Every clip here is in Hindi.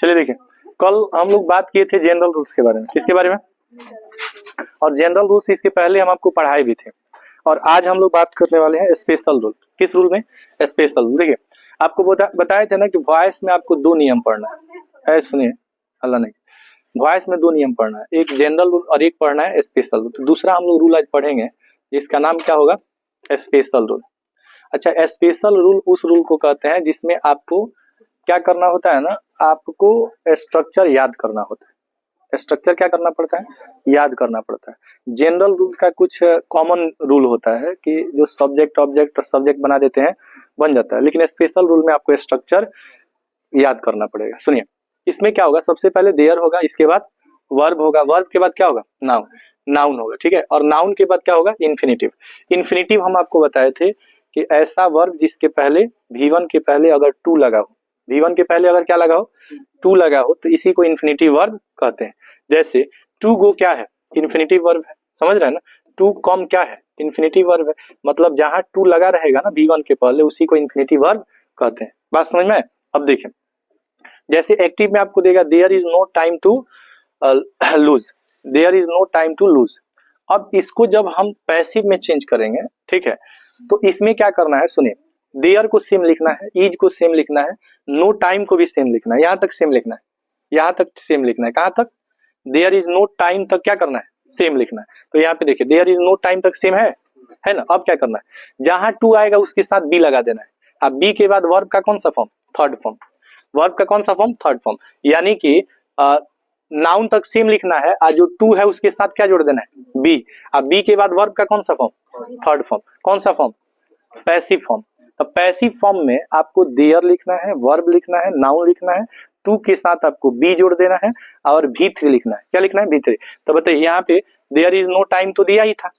चलिए देखिए, कल हम लोग बात किए थे जनरल रूल्स के बारे में। किसके बारे में? और जनरल रूल्स इसके पहले हम आपको पढ़ाए भी थे। और आज हम लोग बात करने वाले हैं स्पेशल रूल। किस रूल में? Special rule. देखिए, आपको बताए थे ना कि वॉइस में आपको 2 नियम पढ़ना है। सुनिए, अल्लाह नहीं, वॉइस में 2 नियम पढ़ना है, एक जनरल रूल और एक पढ़ना है स्पेशल रूल। तो दूसरा हम लोग रूल आज पढ़ेंगे, इसका नाम क्या होगा? Special rule. अच्छा, स्पेशल रूल उस रूल को कहते हैं जिसमें आपको क्या करना होता है ना, आपको स्ट्रक्चर याद करना होता है। स्ट्रक्चर क्या करना पड़ता है? याद करना पड़ता है। जनरल रूल का कुछ कॉमन रूल होता है कि जो सब्जेक्ट ऑब्जेक्ट और सब्जेक्ट बना देते हैं, बन जाता है। लेकिन स्पेशल रूल में आपको स्ट्रक्चर याद करना पड़ेगा। सुनिए, इसमें क्या होगा? सबसे पहले देयर होगा, इसके बाद वर्ब होगा, वर्ब के बाद क्या होगा? नाउन, नाउन होगा, ठीक है। और नाउन के बाद क्या होगा? इन्फिनिटिव। इन्फिनिटिव हम आपको बताए थे कि ऐसा वर्ब जिसके पहले V1 के पहले अगर टू लगा हो, V1 के पहले अगर क्या लगा हो? टू लगा हो, तो इसी को इन्फिनिटिव वर्ब कहते हैं। जैसे टू गो क्या है? इन्फिनिटिव वर्ब है, समझ रहे हैं ना। टू कम क्या है? इन्फिनिटिव वर्ब है। मतलब जहां टू लगा रहेगा ना V1 के पहले, उसी को इन्फिनिटिव वर्ब कहते हैं। बात समझ में? अब देखिए, जैसे एक्टिव में आपको देगा there is no time to lose, there is no time to lose. अब इसको जब हम पैसिव में चेंज करेंगे, ठीक है, तो इसमें क्या करना है? सुनिए, देयर को सेम लिखना है, इज को सेम लिखना है, नो टाइम को भी सेम लिखना है, यहां तक सेम लिखना है, यहां तक सेम लिखना है। कहां तक? देयर इज नो टाइम तक क्या करना है? सेम लिखना है। तो यहाँ पे देखिए, देयर इज नो टाइम तक सेम है ना। अब क्या करना है? जहां टू आएगा उसके साथ बी लगा देना है। अब बी के बाद वर्ब का कौन सा फॉर्म? Third form. वर्ब का कौन सा फॉर्म? Third form. यानी कि नाउन तक सेम लिखना है, और जो टू है उसके साथ क्या जोड़ देना है? बी। अब बी के बाद वर्ब का कौन सा फॉर्म? Third form. कौन सा फॉर्म? Passive form. तो पैसिव फॉर्म में आपको देयर लिखना है, वर्ब लिखना है, नाउन लिखना है, टू के साथ आपको बी जोड़ देना है, और V3 लिखना है। क्या लिखना है? V3। तो बताइए, यहाँ पे देयर इज नो टाइम तो दिया ही था,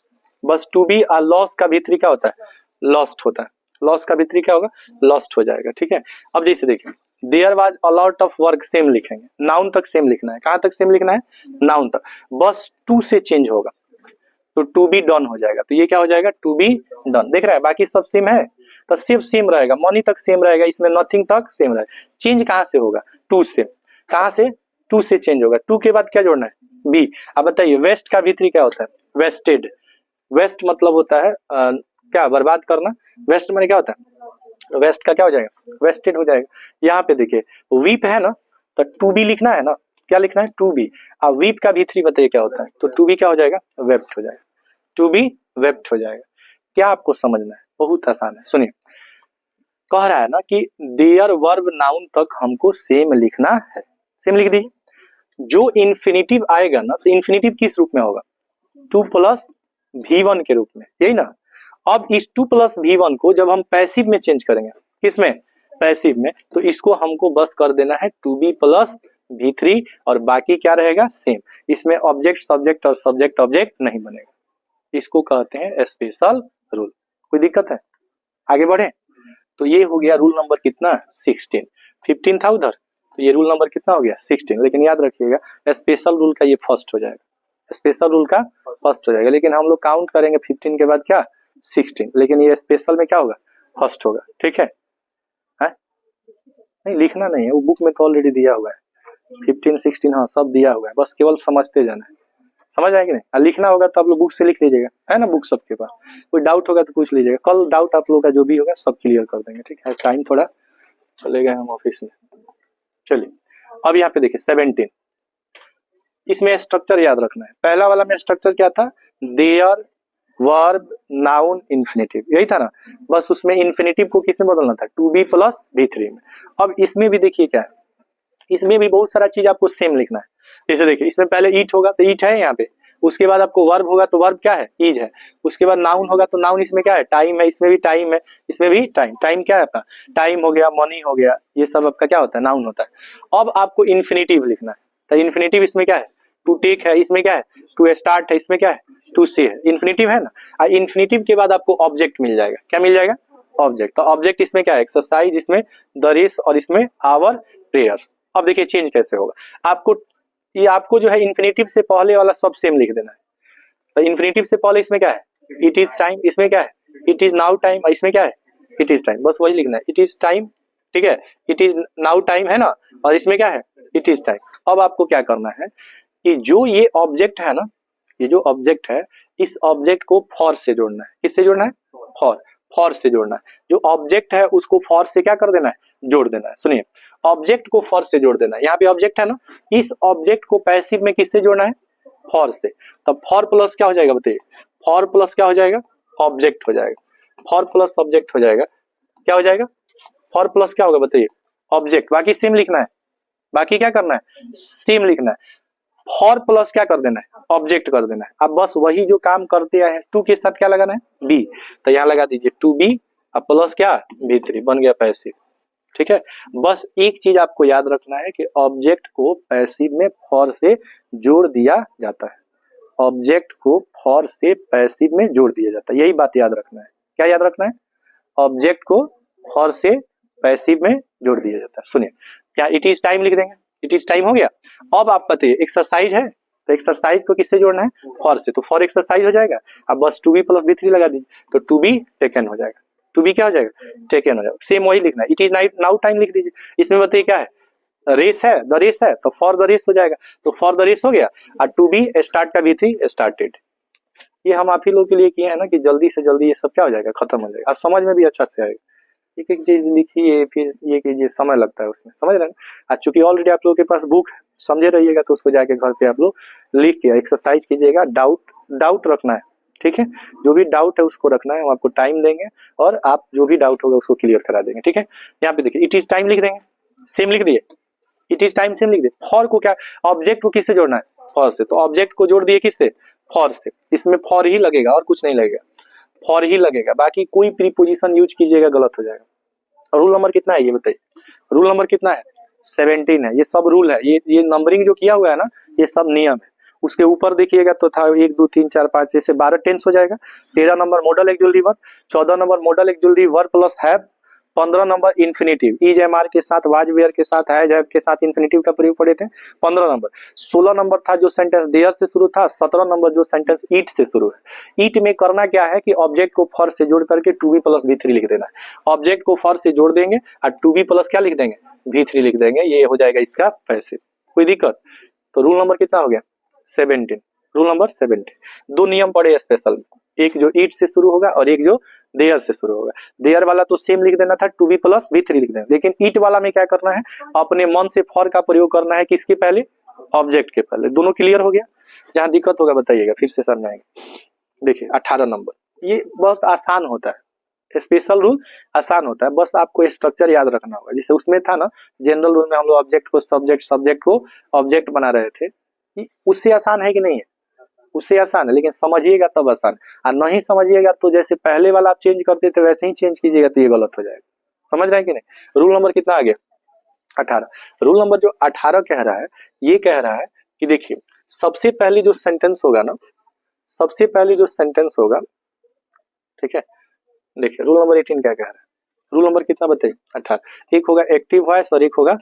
बस टू बी और लॉस का V3 क्या होता है? लॉस्ट होता है। लॉस का V3 क्या होगा? लॉस्ट हो जाएगा, ठीक है। अब जैसे देखिए, there was a lot of work, same लिखेंगे, नाउन तक सेम लिखना है। कहां तक सेम लिखना है? नाउन तक। बस टू से चेंज होगा, तो टू बी डन हो जाएगा। तो ये क्या हो जाएगा? To be done. देख रहे हैं, बाकी सब सेम है, तो सिर्फ सेम रहेगा, मनी तक सेम रहेगा, इसमें नथिंग तक सेम रहेगा। चेंज कहां से होगा? टू से। कहां से? टू से चेंज होगा। टू के बाद क्या जोड़ना है? बी। अब बताइए, वेस्ट का V3 क्या होता है? वेस्टेड। वेस्ट मतलब होता है क्या? बर्बाद करना। वेस्ट माने क्या होता है? वेस्ट का क्या हो जाएगा? वेस्टेड हो जाएगा। यहाँ पे देखिए, वीप है ना, तो टू बी लिखना है ना। क्या लिखना है? To be. अब वीप का V3 बताइए क्या होता है? तो टू बी क्या हो जाएगा? वेप्ट हो जाएगा। टू बी वेप्ट हो जाएगा। क्या आपको समझना है? बहुत आसान है। सुनिए, कह रहा है ना कि देयर वर्ब नाउन तक हमको सेम लिखना है। सेम लिख दी। जो इन्फिनिटिव आएगा ना, तो इन्फिनिटिव किस रूप में होगा? 2 प्लस V1 के रूप में, यही ना। अब इस 2 प्लस V1 को जब हम पैसिव में चेंज करेंगे, किसमें? पैसिव में, तो इसको हमको बस कर देना है 2B प्लस V3, और बाकी क्या रहेगा? सेम। इसमें ऑब्जेक्ट सब्जेक्ट और सब्जेक्ट ऑब्जेक्ट नहीं बनेगा। इसको कहते हैं स्पेशल रूल। कोई दिक्कत है? आगे बढ़े। तो ये हो गया रूल नंबर कितना? 16। 15 था उधर, तो ये रूल नंबर कितना हो गया? 16। लेकिन याद रखिएगा, स्पेशल रूल का ये फर्स्ट हो जाएगा। स्पेशल रूल का फर्स्ट हो जाएगा, लेकिन हम लोग काउंट करेंगे 15 के बाद क्या? 16। लेकिन ये स्पेशल में क्या होगा? फर्स्ट होगा, ठीक है। नहीं, लिखना नहीं है, वो बुक में तो ऑलरेडी दिया हुआ है। 15, 16 हाँ सब दिया हुआ है, बस केवल समझते जाना है। समझ आएगी नहीं? लिखना होगा तो आप लोग बुक से लिख लीजिएगा, है ना, बुक सबके पास। कोई डाउट होगा तो पूछ लीजिएगा, कल डाउट आप लोगों का जो भी होगा सब क्लियर कर देंगे, ठीक है। टाइम थोड़ा चले गए हम ऑफिस में। चलिए, अब यहाँ पे देखिए 17, इसमें स्ट्रक्चर याद रखना है। पहला वाला में स्ट्रक्चर क्या था? देयर, वर्ब, नाउन, इन्फिनिटिव, यही था ना। बस उसमें इन्फिनिटिव को किसमें बदलना था? 2B प्लस V3 में। अब इसमें भी देखिए क्या है, इसमें भी बहुत सारा चीज आपको सेम लिखना है। जैसे देखिए, इसमें पहले ईट होगा तो ईट है यहाँ पे, उसके बाद आपको वर्ब होगा तो वर्ब क्या है? इज है। उसके बाद नाउन होगा तो नाउन इसमें क्या है? टाइम है। इसमें भी टाइम है, इसमें भी टाइम। टाइम क्या है आपका? टाइम हो गया, मनी हो गया, ये सब आपका क्या होता है? नाउन होता है। अब आपको इन्फिनिटिव लिखना है, तो इन्फिनिटिव इसमें क्या है? टू टेक है, इसमें क्या है? टू स्टार्ट है, इसमें क्या है? टू सी है। इन्फिनिटिव है ना। और इन्फिनिटिव के बाद आपको ऑब्जेक्ट मिल जाएगा। क्या मिल जाएगा? ऑब्जेक्ट। तो ऑब्जेक्ट इसमें क्या है? एक्सरसाइज, इसमें द रेस, और इसमें आवर प्रेयर्स। अब देखिए चेंज कैसे होगा। आपको जो है इन्फिनिटिव से पहले वाला सब सेम लिख देना है। तो इन्फिनिटिव से पहले इसमें क्या है? इट इज टाइम, इसमें क्या है? इट इज नाउ टाइम, इसमें क्या है? It is time. बस वही लिखना है, इट इज टाइम, ठीक है। इट इज नाउ टाइम है ना, और इसमें क्या है? It is time. अब आपको क्या करना है कि जो ये ऑब्जेक्ट है ना, ये जो ऑब्जेक्ट है, इस ऑब्जेक्ट को फॉर से जोड़ना है। किससे जोड़ना है? फॉर से जोड़ना है। जो ऑब्जेक्ट है उसको फॉर से क्या कर देना है? जोड़ देना है। सुनिए, ऑब्जेक्ट को फॉर से जोड़ देना है। यहाँ पे ऑब्जेक्ट है ना, इस ऑब्जेक्ट को पैसिव में किससे जोड़ना है? फॉर से। तब फॉर प्लस क्या हो जाएगा बताइए? फॉर प्लस क्या हो जाएगा? ऑब्जेक्ट हो जाएगा। फॉर प्लस ऑब्जेक्ट हो जाएगा। क्या हो जाएगा? फॉर प्लस क्या होगा बताइए? ऑब्जेक्ट। बाकी सेम लिखना है, बाकी क्या करना है? सेम लिखना है। फॉर प्लस क्या कर देना है? ऑब्जेक्ट कर देना है। अब बस वही जो काम करते आए हैं, टू के साथ क्या लगाना है? बी। तो यहां लगा दीजिए 2b अब प्लस क्या? v3 बन गया पैसिव। ठीक है, बस एक चीज आपको याद रखना है कि ऑब्जेक्ट को पैसिव में फॉर से जोड़ दिया जाता है। ऑब्जेक्ट को फॉर से पैसिव में जोड़ दिया जाता है, यही बात याद रखना है। क्या याद रखना है? ऑब्जेक्ट को फॉर से पैसिव में जोड़ दिया जाता है। सुनिए, क्या इट इज टाइम लिख देंगे? इट इज टाइम हो गया। अब आप बताइए एक्सरसाइज है, तो एक्सरसाइज को किससे जोड़ना है? फॉर से। तो फॉर एक्सरसाइज हो जाएगा। अब बस 2b प्लस v3 लगा दीजिए, तो 2b टेकन हो जाएगा। 2b क्या हो जाएगा? टेकन हो जाएगा। सेम वही लिखना है। इट इज नाउ टाइम लिख दीजिए। इसमें बताइए क्या है? रेस है, द रेस है, तो फॉर द रेस हो जाएगा। तो फॉर द रेस हो गया, और 2b स्टार्ट का v3 स्टार्टेड। ये हम आप ही लोग के लिए किए हैं ना कि जल्दी से जल्दी ये सब क्या हो जाएगा? खत्म हो जाएगा, और समझ में भी अच्छा से आएगा। एक एक चीज लिखिए, फिर ये कीजिए, समय लगता है उसमें, समझ रहे हैं? आज चूंकि ऑलरेडी आप लोगों के पास बुक है, समझे रहिएगा, तो उसको जाके घर पे आप लोग लिख के एक्सरसाइज कीजिएगा। डाउट रखना है, ठीक है? जो भी डाउट है उसको रखना है, हम आपको टाइम देंगे और आप जो भी डाउट होगा उसको क्लियर करा देंगे। ठीक है, यहाँ पे देखिए इट इज टाइम लिख देंगे, सेम लिख दिए। इट इज टाइम सेम लिख दिए। फॉर को क्या? ऑब्जेक्ट को किससे जोड़ना है? फॉर से। तो ऑब्जेक्ट को जोड़ दिए किससे? फॉर से। इसमें फॉर ही लगेगा और कुछ नहीं लगेगा, फॉर ही लगेगा। बाकी कोई प्रीपोजिशन यूज कीजिएगा गलत हो जाएगा। रूल नंबर कितना है ये बताइए? रूल नंबर कितना है? 17 है। ये सब रूल है, ये नंबरिंग जो किया हुआ है ना, ये सब नियम है। उसके ऊपर देखिएगा तो था 1 2 3 4 5 जैसे 12 टेंस हो जाएगा। 13 number modal auxiliary verb, 14 number modal auxiliary verb plus have, 15 number infinitive, is am are के साथ, वाज वेयर के साथ, हैज हैव के साथ इन्फिनिटिव का प्रयोग पढ़े थे 15 नंबर। 16 नंबर था जो सेंटेंस देयर से शुरू था, 17 नंबर जो सेंटेंस ईट से शुरू है। ईट में करना क्या है कि ऑब्जेक्ट को फॉर से जोड़ करके 2b प्लस v3 लिख देना है। ऑब्जेक्ट को फॉर से जोड़ देंगे और 2b प्लस क्या लिख देंगे? v3 लिख देंगे। ये हो जाएगा इसका पैसिव। कोई दिक्कत? तो रूल नंबर कितना हो गया? 17। Rule number 17। दो नियम पड़े स्पेशल, एक जो ईट से शुरू होगा और एक जो देयर से शुरू होगा। देयर वाला तो सेम लिख देना था, 2b प्लस v3 लिख देना, लेकिन ईट वाला में क्या करना है? अपने मन से फॉर का प्रयोग करना है। किसके पहले? ऑब्जेक्ट के पहले। दोनों क्लियर हो गया? जहां दिक्कत होगा बताइएगा, फिर से समझाएंगे। देखिए 18 नंबर, ये बहुत आसान होता है, स्पेशल रूल आसान होता है, बस आपको स्ट्रक्चर याद रखना होगा। जैसे उसमें था ना जनरल रूल में हम लोग ऑब्जेक्ट को सब्जेक्ट, सब्जेक्ट को ऑब्जेक्ट बना रहे थे, उससे आसान है कि नहीं है? उससे आसान है, लेकिन समझिएगा तब आसान। और नहीं समझिएगा तो जैसे पहले वाला आप चेंज करते थे वैसे ही चेंज कीजिएगा तो ये गलत हो जाएगा। समझ रहे हैं कि नहीं? रूल नंबर कितना आ गया? 18। रूल नंबर जो 18 कह रहा है, ये कह रहा है कि देखिए सबसे पहले जो सेंटेंस होगा ना, सबसे पहले जो सेंटेंस होगा, ठीक है, देखिए रूल नंबर 18 क्या कह रहा है? रूल नंबर कितना बताइए? 18। एक होगा एक्टिव वॉइस और एक होगा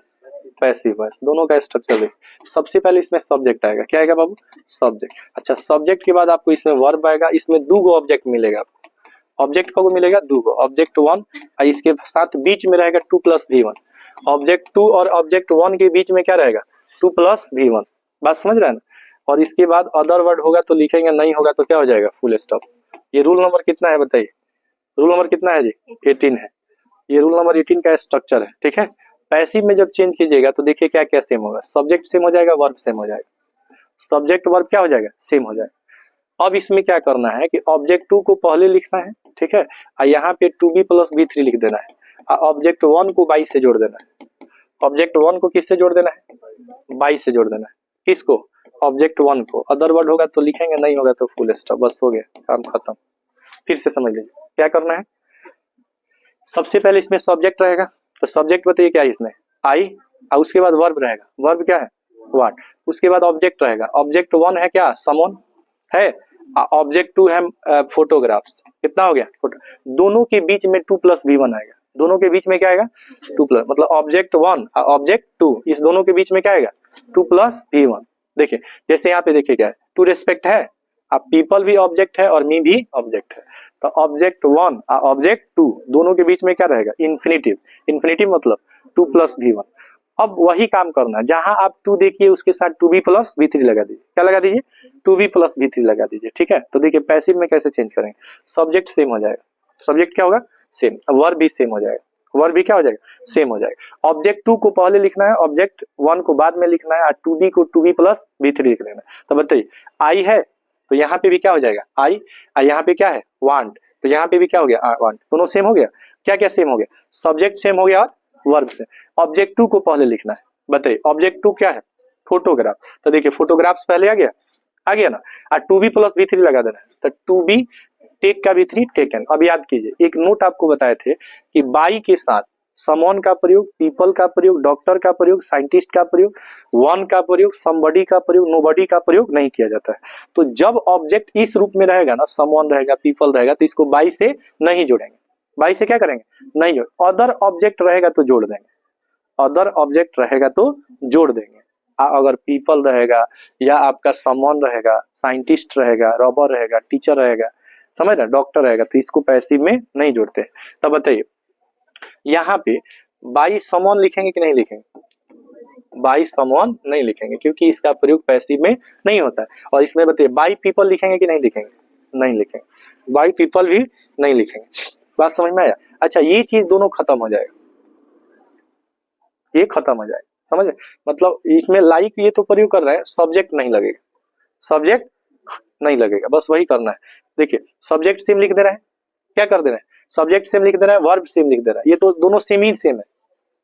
पैसिव वॉइस, दोनों का स्ट्रक्चर देखिए। सबसे पहले इसमें सब्जेक्ट आएगा। क्या आएगा बाबू? सब्जेक्ट। अच्छा, सब्जेक्ट के बाद आपको इसमें वर्ब आएगा। इसमें 2 ऑब्जेक्ट मिलेगा आपको। ऑब्जेक्ट को मिलेगा 2, ऑब्जेक्ट 1 और इसके साथ बीच में रहेगा 2 प्लस v1। ऑब्जेक्ट 2 और ऑब्जेक्ट 1 के बीच में क्या रहेगा? 2 प्लस v1। बात समझ रहे हैं ना? और इसके बाद अदर वर्ड होगा तो लिखेंगे, नहीं होगा तो क्या हो जाएगा? Full stop. ये रूल नंबर कितना है बताइए? रूल नंबर कितना है जी? 18 है। ये रूल नंबर 18 का स्ट्रक्चर है। ठीक है, पैसिव में जब चेंज कीजिएगा तो देखिए क्या क्या सेम होगा। सब्जेक्ट सेम हो जाएगा, वर्ब सेम हो जाएगा। सब्जेक्ट वर्ब क्या हो जाएगा? सेम हो जाएगा। अब इसमें क्या करना है कि ऑब्जेक्ट 2 को पहले लिखना है, ठीक है, और यहाँ पे 2b प्लस v3 लिख देना है, और ऑब्जेक्ट 1 को 22 से जोड़ देना है। ऑब्जेक्ट 1 को किससे जोड़ देना है? 22 से जोड़ देना है। किसको? ऑब्जेक्ट 1 को। अदर वर्ड होगा तो लिखेंगे, नहीं होगा तो फुल स्टॉप। बस हो गया, काम खत्म। फिर से समझ लीजिए क्या करना है। सबसे पहले इसमें सब्जेक्ट रहेगा, तो सब्जेक्ट बताइए क्या है इसमें? आई, और उसके बाद वर्ब रहेगा। वर्ब क्या है? व्हाट। उसके बाद ऑब्जेक्ट रहेगा। ऑब्जेक्ट 1 है क्या? समवन है। ऑब्जेक्ट 2 है फोटोग्राफ्स। कितना हो गया? फोटो। दोनों के बीच में 2 प्लस v1 आएगा। दोनों के बीच में क्या आएगा? 2 प्लस, मतलब ऑब्जेक्ट 1 और ऑब्जेक्ट 2, इस दोनों के बीच में क्या आएगा? 2 प्लस v1। देखिए जैसे यहाँ पे देखिए क्या है, टू रिस्पेक्ट है, अब पीपल भी ऑब्जेक्ट है और मी भी ऑब्जेक्ट है, तो ऑब्जेक्ट 1 और ऑब्जेक्ट 2 दोनों के बीच में क्या रहेगा? इन्फिनिटिव। इन्फिनिटिव मतलब 2 प्लस v1। अब वही काम करना है, जहां आप 2 देखिए उसके साथ 2b प्लस v3 लगा दीजिए। क्या लगा दीजिए? 2b प्लस v3 लगा दीजिए। ठीक है, तो देखिए पैसिव में कैसे चेंज करेंगे, सब्जेक्ट सेम हो जाएगा, सब्जेक्ट क्या होगा? सेम, वर्ब भी सेम हो जाएगा, वर्ब भी क्या हो जाएगा? सेम हो जाएगा। ऑब्जेक्ट 2 को पहले लिखना है, ऑब्जेक्ट 1 को बाद में लिखना है, और 2b को 2b प्लस v3 लिख लेना है। तो बताइए आई है तो यहाँ पे भी क्या हो जाएगा? आई, और यहाँ पे क्या है? वांट, तो यहाँ पे भी क्या हो गया? वांट। दोनों सेम हो गया। क्या क्या सेम हो गया? सब्जेक्ट सेम हो गया और वर्ब से। ऑब्जेक्ट 2 को पहले लिखना है, बताइए ऑब्जेक्ट 2 क्या है? फोटोग्राफ। तो देखिए फोटोग्राफ्स पहले आ गया ना, और 2b प्लस v3 लगा देना है, तो 2b टेक का v3 टेकन। अब याद कीजिए, एक नोट आपको बताए थे कि बाई के साथ समवन का प्रयोग, पीपल का प्रयोग, डॉक्टर का प्रयोग, साइंटिस्ट का प्रयोग, वन का प्रयोग, समबडी का प्रयोग, नोबडी का प्रयोग नहीं किया जाता है। तो जब ऑब्जेक्ट इस रूप में रहेगा ना, समवन रहेगा, पीपल रहेगा, तो इसको बाई से नहीं जोड़ेंगे। बाई से क्या करेंगे? नहीं जोड़। अदर ऑब्जेक्ट रहेगा तो जोड़ देंगे, अदर ऑब्जेक्ट रहेगा तो जोड़ देंगे। अगर पीपल रहेगा या आपका समवन रहेगा, साइंटिस्ट रहेगा, रॉबर रहेगा, टीचर रहेगा, समझ रहे, डॉक्टर रहेगा, तो इसको पैसिव में नहीं जोड़ते। तब बताइए यहाँ पे बाई समवन लिखेंगे कि नहीं लिखेंगे? बाई समवन नहीं लिखेंगे, क्योंकि इसका प्रयोग पैसिव में नहीं होता है। और इसमें बताइए बाई पीपल लिखेंगे कि नहीं लिखेंगे? नहीं लिखेंगे, बाई पीपल भी नहीं लिखेंगे। बात समझ में आया? अच्छा, ये चीज दोनों खत्म हो जाएगा, ये खत्म हो जाएगा, समझ? मतलब इसमें लाइक ये तो प्रयोग कर रहे हैं, सब्जेक्ट नहीं लगेगा, सब्जेक्ट नहीं लगेगा, बस वही करना है। देखिए सब्जेक्ट सेम लिख दे रहे हैं, क्या कर दे रहे हैं? सब्जेक्ट सेम लिख दे रहा है, वर्ब सेम लिख दे रहा है, ये तो दोनों सेम ही सेम है।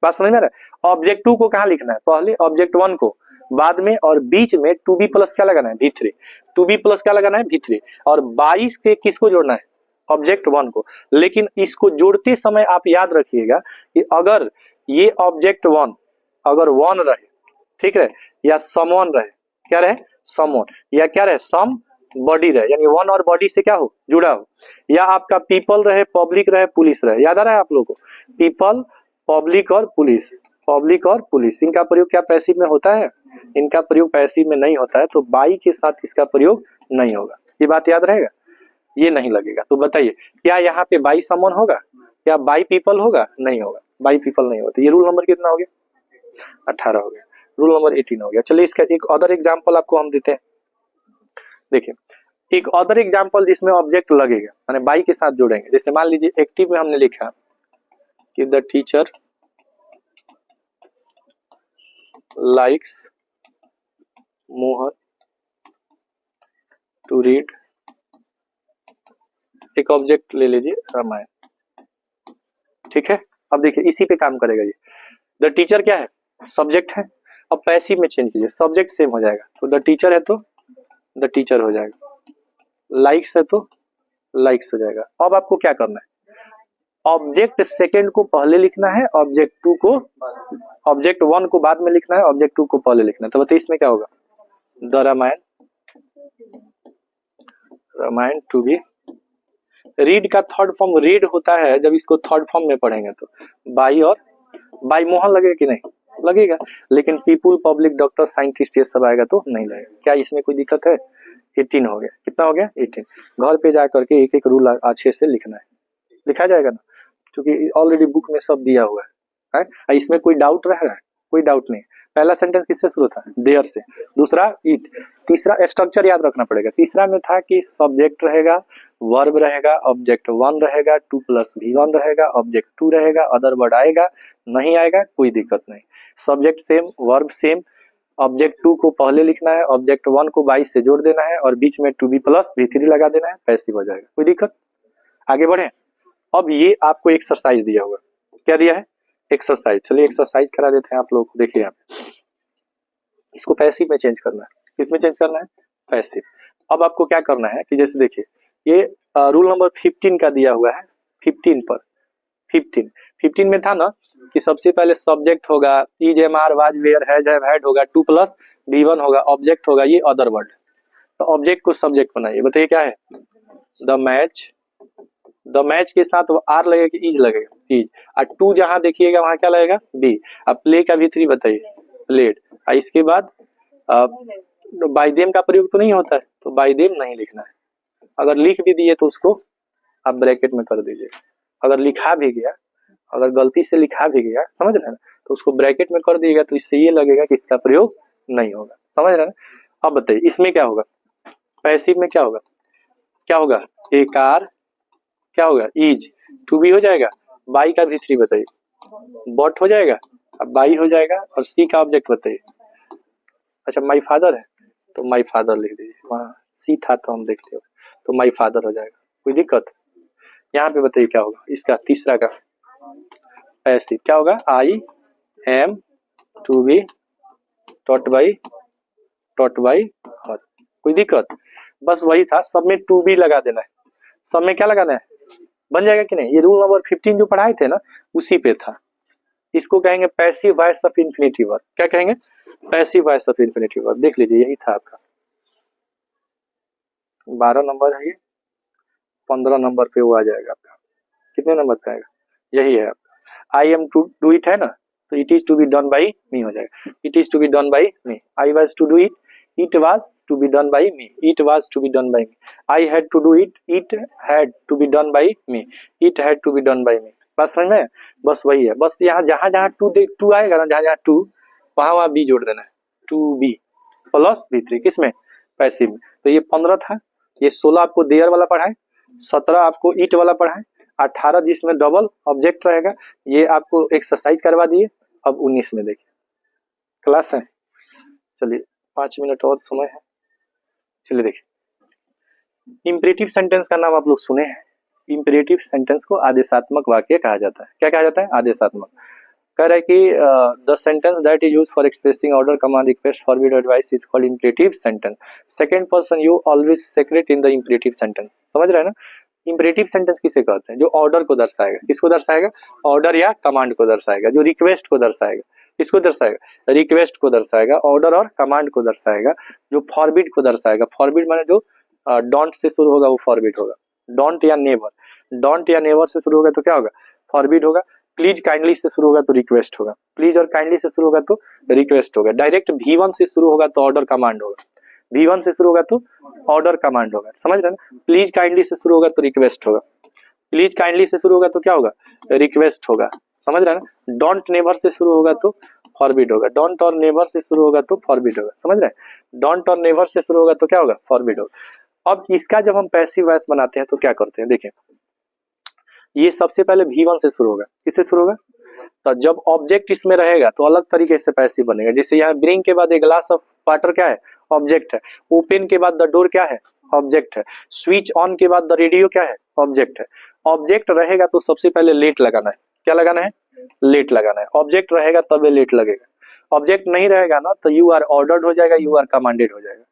बात समझ में आ रहा है? ऑब्जेक्ट 2 को कहाँ लिखना है? पहले ऑब्जेक्ट 1 को, बाद में, और बीच में 2b प्लस क्या लगाना है? v3। 2b प्लस क्या लगाना है? v3। और 22 के किसको जोड़ना है? ऑब्जेक्ट 1 को। लेकिन इसको जोड़ते समय आप याद रखिएगा कि अगर ये ऑब्जेक्ट 1 अगर 1 रहे, ठीक है, या समवन रहे, क्या रहे? समवन, या क्या रहे? सम बॉडी रहे, यानी 1 और बॉडी से क्या हो? जुड़ा हो, या आपका पीपल रहे, पब्लिक रहे, पुलिस रहे। याद आ रहा है आप लोगों को? पीपल, पब्लिक और पुलिस, पब्लिक और पुलिस, इनका प्रयोग क्या पैसिव में होता है? इनका प्रयोग पैसिव में नहीं होता है, तो बाई के साथ इसका प्रयोग नहीं होगा। ये बात याद रहेगा, ये नहीं लगेगा। तो बताइए क्या यहाँ पे बाई समवन होगा? क्या बाई पीपल होगा? नहीं होगा, बाई पीपल नहीं होता। ये रूल नंबर कितना हो गया? 18 हो गया। रूल नंबर 18 हो गया। चलिए इसका एक अदर एग्जाम्पल आपको हम देते हैं। देखिए एक अदर एग्जाम्पल जिसमें ऑब्जेक्ट लगेगा, यानी बाई के साथ जोड़ेंगे। जैसे मान लीजिए एक्टिव में हमने लिखा कि the teacher likes Mohan to read, एक ऑब्जेक्ट ले लीजिए रामायण, ठीक है। अब देखिए इसी पे काम करेगा ये। द टीचर क्या है? सब्जेक्ट है। अब पैसिव में चेंज कीजिए, सब्जेक्ट सेम हो जाएगा, तो द टीचर है तो द टीचर हो जाएगा, लाइक्स है तो लाइक्स हो जाएगा। अब आपको क्या करना है? ऑब्जेक्ट सेकंड को पहले लिखना है, ऑब्जेक्ट 2 को, ऑब्जेक्ट 1 को बाद में लिखना है, ऑब्जेक्ट 2 को पहले लिखना है। तो बताइए इसमें क्या होगा? The Ramayana, Ramayana to be read का थर्ड फॉर्म रीड होता है जब इसको थर्ड फॉर्म में पढ़ेंगे तो बाई, और बाई मोहन लगेगा कि नहीं? लगेगा। लेकिन पीपुल, पब्लिक, डॉक्टर, साइंटिस्ट ये सब आएगा तो नहीं लगेगा। क्या इसमें कोई दिक्कत है? 18 हो गया। कितना हो गया? 18। घर पे जा करके एक एक रूल अच्छे से लिखना है, लिखा जाएगा ना, क्योंकि ऑलरेडी बुक में सब दिया हुआ है। इसमें कोई डाउट रह रहा है? कोई डाउट नहीं। पहला सेंटेंस किससे शुरू था? देयर से। दूसरा इट। तीसरा स्ट्रक्चर याद रखना पड़ेगा। तीसरा में था कि सब्जेक्ट रहेगा, वर्ब रहेगा, ऑब्जेक्ट 1 रहेगा, 2 प्लस v1 रहेगा, ऑब्जेक्ट 2 रहेगा, अदर वर्ड आएगा नहीं आएगा कोई दिक्कत नहीं। Subject same, verb same, object 2 को पहले लिखना है, ऑब्जेक्ट 1 को 22 से जोड़ देना है, और बीच में 2b प्लस v3 लगा देना है, पैसिव हो जाएगा। कोई दिक्कत? आगे बढ़े। अब ये आपको एक्सरसाइज दिया हुआ, क्या दिया है? एक्सरसाइज। चलिए एक्सरसाइज करा देते हैं आप लोग को। देखिए यहाँ इसको पैसिव में चेंज करना है। किसमें चेंज करना है? पैसिव। अब आपको क्या करना है कि जैसे देखिए ये रूल नंबर 15 का दिया हुआ है। 15 पर 15 में था ना कि सबसे पहले सब्जेक्ट होगा, is, am, are, was, were, has, have, had होगा, 2 प्लस v1 होगा, ऑब्जेक्ट होगा ये अदर वर्ड। तो ऑब्जेक्ट को सब्जेक्ट बनाइए। बताइए क्या है? The match. द मैच के साथ आर लगेगा कि इज लगेगा? इज। और 2 जहां देखिएगा वहां क्या लगेगा? बी। अब प्ले का v3 बताइए, प्लेड। और इसके बाद बाय देम का प्रयोग तो नहीं होता है, तो बाय देम नहीं लिखना है। अगर लिख भी दिए तो उसको आप ब्रैकेट में कर दीजिए। अगर लिखा भी गया अगर गलती से लिखा भी गया, समझ रहे हैं ना, तो उसको ब्रैकेट में कर दिएगा, तो इससे ये लगेगा कि इसका प्रयोग नहीं होगा। समझ रहे हैं ना। अब बताइए इसमें क्या होगा, पैसिव में क्या होगा, क्या होगा, ए कार, क्या होगा, इज, टू बी हो जाएगा, बाई का भी 3 बताइए, बट हो जाएगा, अब बाई हो जाएगा, और सी का ऑब्जेक्ट बताइए। अच्छा माई फादर है तो माई फादर लिख दीजिए, वहाँ सी था तो हम देख लिया, तो माई फादर हो जाएगा, कोई दिक्कत। यहाँ पे बताइए क्या होगा, इसका तीसरा का पैसिव क्या होगा, I am, to be, taught by her, कोई दिक्कत। बस वही था, सब में टू बी लगा देना है, सब में क्या लगाना है, बन जाएगा कि नहीं। ये रूल नंबर 15 जो पढ़ाए थे ना, उसी पे था। इसको कहेंगे passive voice of infinitive verb. क्या कहेंगे, passive voice of infinitive verb. देख लीजिए यही था आपका 12 नंबर है, ये 15 नंबर पे वो आ जाएगा आपका, कितने नंबर पे आएगा, यही है आपका। I am to do it है ना, तो it is to be done by me हो जाएगा, it is to be done by me. I was to do it, it was to be done by me, it was to be done by me. I had to do it, it had to be done by me, it had to be done by me. बस समझ में, बस वही है। बस यहाँ जहां जहां टू आएगा ना, जहां जहां टू, वहां बी जोड़ देना है, टू बी प्लस V3 किसमें, पैसिव में। तो ये 15 था, ये 16 आपको देयर वाला पढ़ा है, 17 आपको ईट वाला पढ़ा है, 18 जिसमें डबल ऑब्जेक्ट रहेगा, ये आपको एक्सरसाइज करवा दिए। अब 19 में देखिए क्लास है, चलिए 5 मिनट और समय है, चलिए देखिए। इंपरेटिव सेंटेंस का नाम आप लोग सुने हैं। इंपरेटिव सेंटेंस को आदेशात्मक वाक्य कहा जाता है। क्या कहा जाता है, आदेशात्मक। कह रहा है कि the sentence that is used for expressing order, command, request, forbid, advice is called imperative sentence. Second person you always secret in the imperative sentence. समझ रहे हैं ना। इंपरेटिव सेंटेंस किसे कहते हैं, जो ऑर्डर को दर्शाएगा। किसको दर्शाएगा, ऑर्डर या कमांड को दर्शाएगा। जो रिक्वेस्ट को दर्शाएगा, किसको दर्शाएगा, रिक्वेस्ट को दर्शाएगा। ऑर्डर और कमांड को दर्शाएगा। जो फॉरबिड को दर्शाएगा, फॉरबिड माने जो डोंट से शुरू होगा वो फॉरबिड होगा। डोंट या नेवर, डोंट या नेवर से शुरू होगा तो क्या होगा, फॉरबिड होगा। प्लीज काइंडली से शुरू होगा तो रिक्वेस्ट होगा। प्लीज और काइंडली से शुरू होगा तो रिक्वेस्ट होगा। डायरेक्ट V1 से शुरू होगा तो ऑर्डर कमांड होगा। V1 से शुरू होगा तो ऑर्डर कमांड होगा। समझ रहे हैं ना। प्लीज काइंडली से शुरू होगा तो रिक्वेस्ट होगा। प्लीज काइंडली से शुरू होगा तो क्या होगा, रिक्वेस्ट होगा। समझ रहे हैं ना। डोंट नेवर से शुरू होगा तो फॉरबिड होगा। डोंट और नेवर से शुरू होगा तो फॉरबिड होगा। समझ रहे हैं। डोंट और नेवर से शुरू होगा तो क्या होगा, फॉरबिड होगा। अब इसका जब हम पैसिव वॉइस बनाते हैं तो क्या करते हैं, देखिए ये सबसे पहले V1 से शुरू होगा। किससे शुरू होगा, तो जब ऑब्जेक्ट इसमें रहेगा तो अलग तरीके से पैसिव बनेगा। जैसे यहाँ ब्रिंग के बाद एक ग्लास ऑफ वाटर क्या है, ऑब्जेक्ट है। ओपन के बाद द डोर क्या है, ऑब्जेक्ट है। स्विच ऑन के बाद द रेडियो क्या है, ऑब्जेक्ट है। ऑब्जेक्ट रहेगा तो सबसे पहले लेट लगाना है। क्या लगाना है, लेट लगाना है। ऑब्जेक्ट रहेगा तब लेट लगेगा। ऑब्जेक्ट नहीं रहेगा ना तो यू आर ऑर्डर्ड हो जाएगा, यू आर कमांडेड हो जाएगा।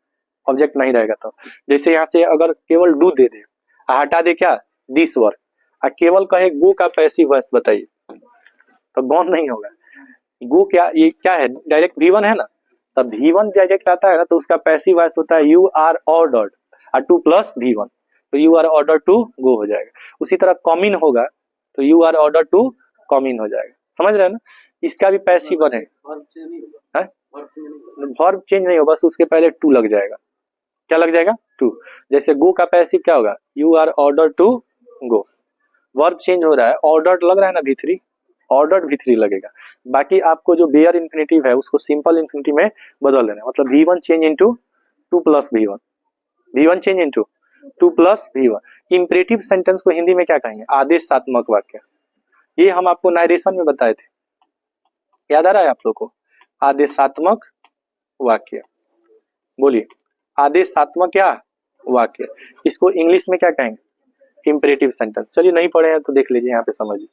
ऑब्जेक्ट नहीं रहेगा तो जैसे यहाँ से अगर केवल डू दे दे, हटा दे क्या, दिस वर्क, केवल कहे गो का पैसिव वॉइस बताइए तो गॉन नहीं होगा। गो क्या, ये क्या है, डायरेक्ट V1 है ना, तब V1 डायरेक्ट आता है ना तो उसका पैसिव वॉइस होता है यू आर ऑर्डर्ड, और 2 प्लस V1 तो you are order to go हो जाएगा। उसी तरह कॉमिन होगा तो you are order to come in हो जाएगा। समझ रहे हैं ना। इसका भी पैसिव बनेगा, वर्ब चेंज नहीं होगा, बस उसके पहले टू लग जाएगा। क्या लग जाएगा, टू। जैसे गो का पैसिव क्या होगा, you are order to go. Verb change हो रहा है, ऑर्डर्ड लग रहा है ना V3, ऑर्डर्ड V3 लगेगा। बाकी आपको जो बेयर इन्फिनिटिव है उसको सिंपल इन्फिनिटिव में बदल देना है। मतलब V1 change into 2 plus V1, V1 change into 2 plus V1। Imperative sentence को हिंदी में क्या कहेंगे, आदेशात्मक वाक्य। ये हम आपको नारेशन में बताए थे, याद आ रहा है आप लोग को, आदेशात्मक वाक्य। बोलिए, आदेशात्मक क्या वाक्य, इसको इंग्लिश में क्या कहेंगे, इंपरेटिव सेंटेंस। चलिए नहीं पढ़े हैं तो देख लीजिए, यहाँ पे समझिए।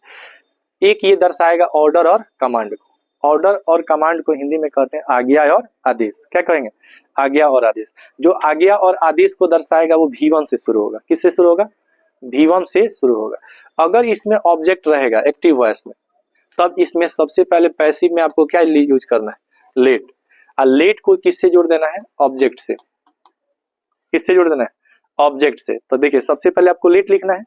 एक ये दर्शाएगा ऑर्डर और कमांड को। ऑर्डर और कमांड को हिंदी में कहते हैं आज्ञा और आदेश। क्या कहेंगे, आज्ञा और आदेश। जो आज्ञा और आदेश को दर्शाएगा वो V1 से शुरू होगा। किससे शुरू होगा, V1 से शुरू होगा। अगर इसमें ऑब्जेक्ट रहेगा एक्टिव वॉइस में, तब इसमें सबसे पहले पैसिव में आपको क्या यूज करना है, लेट। और लेट को किससे जोड़ देना है, ऑब्जेक्ट से। किससे जोड़ देना है, ऑब्जेक्ट से। तो देखिए सबसे पहले आपको लेट लिखना है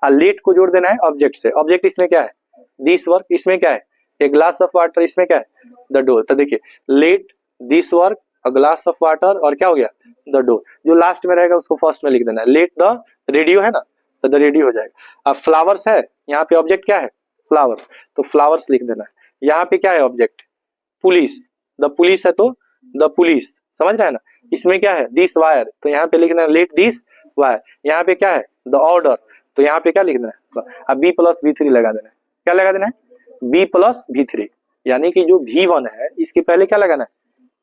और लेट को जोड़ देना है ऑब्जेक्ट से। ऑब्जेक्ट इसमें क्या है, दिस वर्क। इसमें क्या है, ए ग्लास ऑफ वाटर। इसमें क्या है, द डोर। तो देखिए let, this work, a glass of water, और क्या हो गया, द डोर। जो लास्ट में रहेगा उसको फर्स्ट में लिख देना है। लेट द रेडियो है ना, तो द रेडियो हो जाएगा। अब फ्लावर्स है, यहाँ पे ऑब्जेक्ट क्या है, फ्लावर्स, तो फ्लावर्स लिख देना है। यहाँ पे क्या है ऑब्जेक्ट, पुलिस, द पुलिस है तो द पुलिस, समझ रहे हैं ना। इसमें क्या है, दिस वायर, तो यहाँ पे लिखना है लेट दिस वायर। यहाँ पे क्या है, द ऑर्डर, तो यहाँ पे क्या लिखना है, अब बी प्लस बी थ्री लगा देना है। क्या लगा देना है, बी प्लस बी थ्री, यानी कि जो V1 है इसके पहले क्या लगाना है,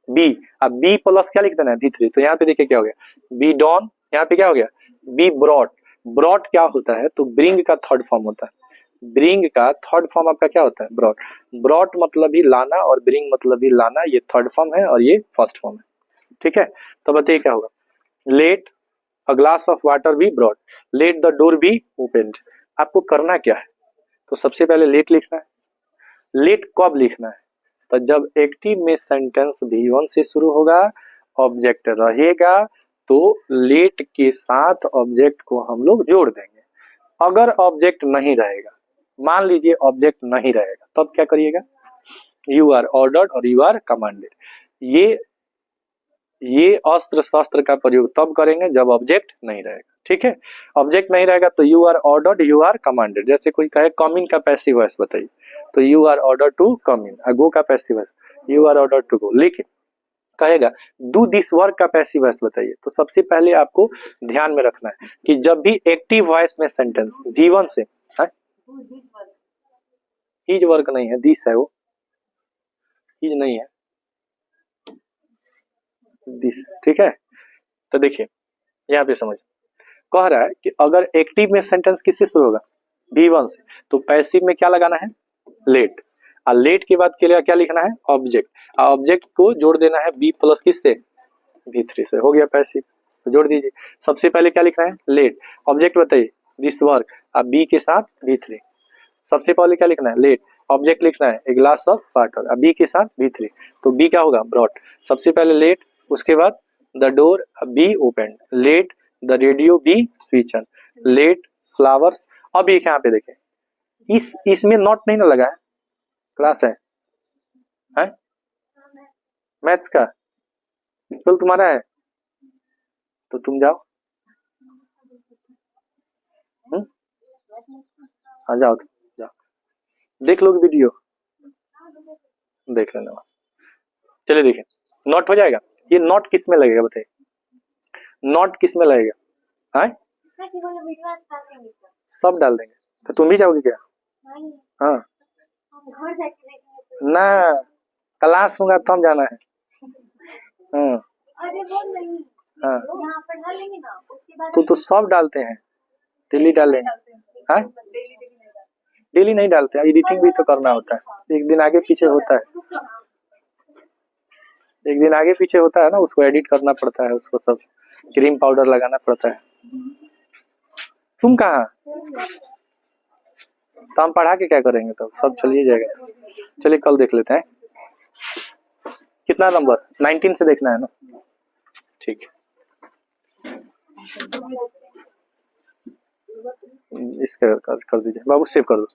बी, अब बी प्लस क्या लिख देना है, V3। तो यहाँ पे देखिए क्या हो गया, बी डॉन, यहाँ पे क्या हो गया, बी ब्रॉट। ब्रॉट क्या होता है, तो ब्रिंग का थर्ड फॉर्म होता है। ब्रिंग का थर्ड फॉर्म आपका क्या होता है, ब्रॉट। ब्रॉट मतलब ही लाना और ब्रिंग मतलब ही लाना, ये थर्ड फॉर्म है और ये फर्स्ट फॉर्म है, ठीक है। तो बताइए क्या होगा, let a glass of water be brought, let the door be opened. आपको करना क्या है, तो सबसे पहले लेट लिखना है। लेट कब लिखना है, तो जब एक्टिव में सेंटेंस V1 से शुरू होगा, ऑब्जेक्ट रहेगा, तो लेट के साथ ऑब्जेक्ट को हम लोग जोड़ देंगे। अगर ऑब्जेक्ट नहीं रहेगा, मान लीजिए ऑब्जेक्ट नहीं रहेगा, तब क्या करिएगा, यू आर ऑर्डर्ड और यू आर कमांडेड। ये अस्त्र शस्त्र का प्रयोग तब करेंगे जब ऑब्जेक्ट नहीं रहेगा, ठीक है। ऑब्जेक्ट नहीं रहेगा तो you are ordered, you are commanded. जैसे कोई कहे कम इन का पैसिव वॉइस बताइए, तो you are ordered to come in. Go का passive voice, you are ordered to go. लेकिन कहेगा डू दिस वर्क का पैसिव वॉइस बताइए, तो सबसे पहले आपको ध्यान में रखना है कि जब भी एक्टिव वॉइस में सेंटेंस V1 से, हिज वर्क नहीं है, दिस है, वो हिज नहीं है, दिस, ठीक है। तो देखिए यहाँ पे समझ, कह रहा है कि अगर एक्टिव में सेंटेंस किससे शुरू होगा, V1 से, तो पैसिव में क्या लगाना है, लेट। और लेट के बाद के लिए क्या लिखना है, ऑब्जेक्ट। और ऑब्जेक्ट को जोड़ देना है बी प्लस किससे, V3 से। हो गया पैसिव, तो जोड़ दीजिए। सबसे पहले क्या लिखना है, लेट। ऑब्जेक्ट बताइए, दिस वर्क, अब बी के साथ V3। सबसे पहले क्या लिखना है, लेट। ऑब्जेक्ट लिखना है ए ग्लास ऑफ वाटर, अब बी के साथ V3, तो बी क्या होगा, ब्रॉट। सबसे पहले लेट, उसके बाद the door be open, let the radio be switch on, let flowers. अब एक यहाँ पे देखें, इसमें नॉट नहीं ना लगा है, क्लास है मैथ्स का, बिल्कुल तुम्हारा है, तो तुम जाओ, हाँ जाओ, तुम जाओ, देख लोगे वीडियो, देख लेना बस। चलिए देखें, नॉट हो जाएगा। ये नॉट किस में लगेगा बताइए, नॉट किस में लगेगा, हाँ सब डाल देंगे। तो तुम भी जाओगे क्या, हाँ ना, क्लास होगा तो हम जाना है, हाँ हाँ, तो सब डालते हैं, डेली डालेंगे, हाँ डेली नहीं डालते, एडिटिंग भी तो करना होता है, एक दिन आगे पीछे होता है, एक दिन आगे पीछे होता है ना, उसको एडिट करना पड़ता है, उसको सब क्रीम पाउडर लगाना पड़ता है। तुम कहाँ, तो हम पढ़ा के क्या करेंगे, तो सब चलिए जाएगा। चलिए कल देख लेते हैं, कितना नंबर 19 से देखना है ना, ठीक है। इसका कर दीजिए बाबू, सेव कर दो।